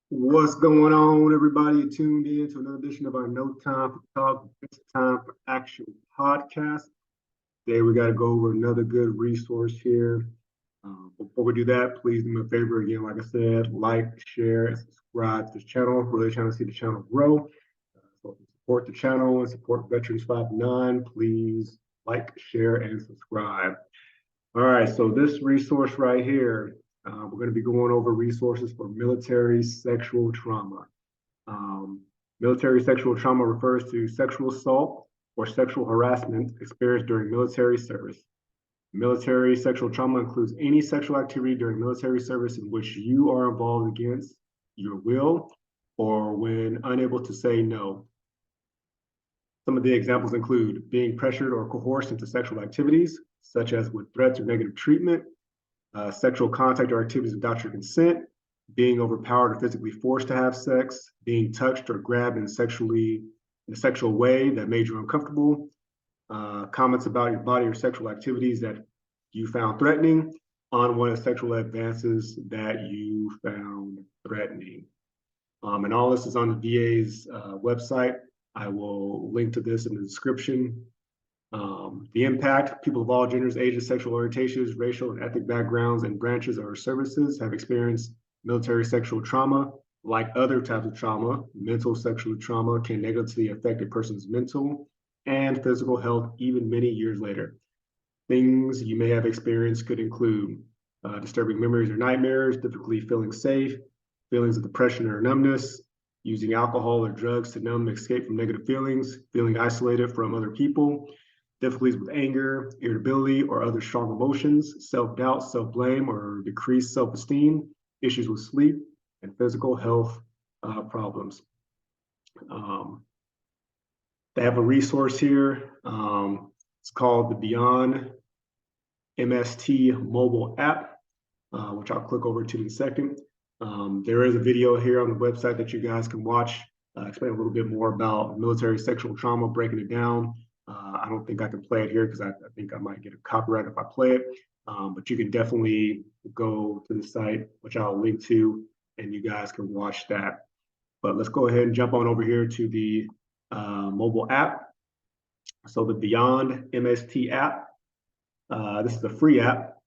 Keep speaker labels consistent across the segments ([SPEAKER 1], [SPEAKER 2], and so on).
[SPEAKER 1] What's going on, everybody? You tuned in to another edition of our No Time for Talk, It's Time for Action podcast. Today, we got to go over another good resource here. Before we do that, please do me a favor again, like I said, like, share, and subscribe to this channel. Really trying to see the channel grow. So if you support the channel and support Veterans 5-9, please like, share, and subscribe. All right, so this resource right here, we're going to be going over resources for military sexual trauma. Military sexual trauma refers to sexual assault or sexual harassment experienced during military service. Military sexual trauma includes any sexual activity during military service in which you are involved against your will or when unable to say no. Some of the examples include being pressured or coerced into sexual activities, such as with threats or negative treatment, sexual contact or activities without your consent, being overpowered or physically forced to have sex, being touched or grabbed in a sexual way that made you uncomfortable, comments about your body or sexual activities that you found threatening, unwanted sexual advances that you found threatening. And all this is on the VA's website. I will link to this in the description. The impact: people of all genders, ages, sexual orientations, racial and ethnic backgrounds, and branches of our services have experienced military sexual trauma. Like other types of trauma, mental sexual trauma can negatively affect a person's mental and physical health even many years later. Things you may have experienced could include disturbing memories or nightmares, difficulty feeling safe, feelings of depression or numbness, using alcohol or drugs to numb and escape from negative feelings, feeling isolated from other people, difficulties with anger, irritability, or other strong emotions, self-doubt, self-blame, or decreased self-esteem, issues with sleep, and physical health problems. They have a resource here. It's called the Beyond MST Mobile app, which I'll click over to in a second. There is a video here on the website that you guys can watch, explain a little bit more about military sexual trauma, breaking it down. I don't think I can play it here because I think I might get a copyright if I play it. But you can definitely go to the site, which I'll link to, and you guys can watch that. But let's go ahead and jump on over here to the mobile app. So the Beyond MST app, this is a free app.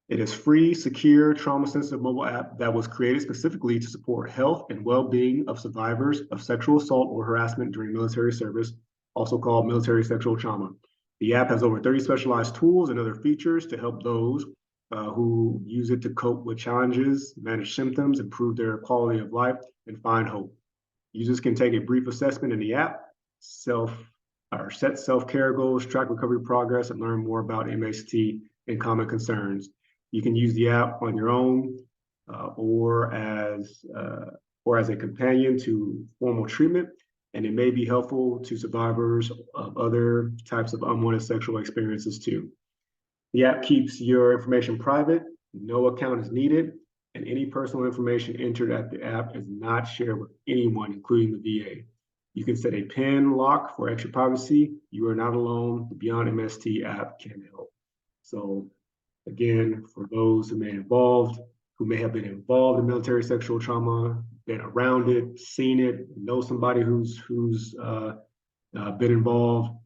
[SPEAKER 1] It is free, secure, trauma-sensitive mobile app that was created specifically to support health and well-being of survivors of sexual assault or harassment during military service, also called military sexual trauma. The app has over 30 specialized tools and other features to help those who use it to cope with challenges, manage symptoms, improve their quality of life, and find hope. Users can take a brief assessment in the app, set self-care goals, track recovery progress, and learn more about MST and common concerns. You can use the app on your own or as a companion to formal treatment, and it may be helpful to survivors of other types of unwanted sexual experiences too. The app keeps your information private, no account is needed, and any personal information entered at the app is not shared with anyone, including the VA. You can set a PIN lock for extra privacy. You are not alone. The Beyond MST app can help. So again, for those who may have been involved in military sexual trauma, been around it, seen it, know somebody who's been involved,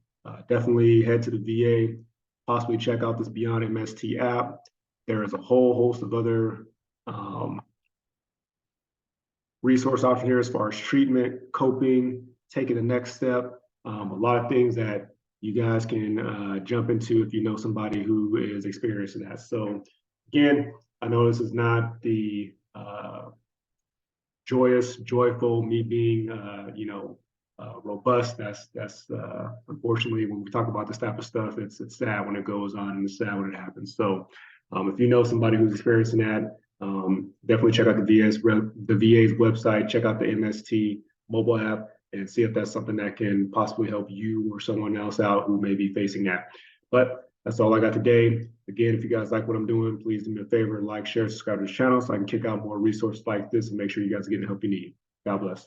[SPEAKER 1] definitely head to the VA, possibly check out this Beyond MST app. There is a whole host of other resource options here as far as treatment, coping, taking the next step. A lot of things that you guys can jump into if you know somebody who is experiencing that. So again, I know this is not the joyful me being, robust. That's unfortunately, when we talk about this type of stuff, it's sad when it goes on and it's sad when it happens. So if you know somebody who's experiencing that, definitely check out the VA's website, check out the MST mobile app, and see if that's something that can possibly help you or someone else out who may be facing that. But that's all I got today. Again, if you guys like what I'm doing, please do me a favor, like, share, subscribe to the channel so I can kick out more resources like this and make sure you guys are getting the help you need. God bless.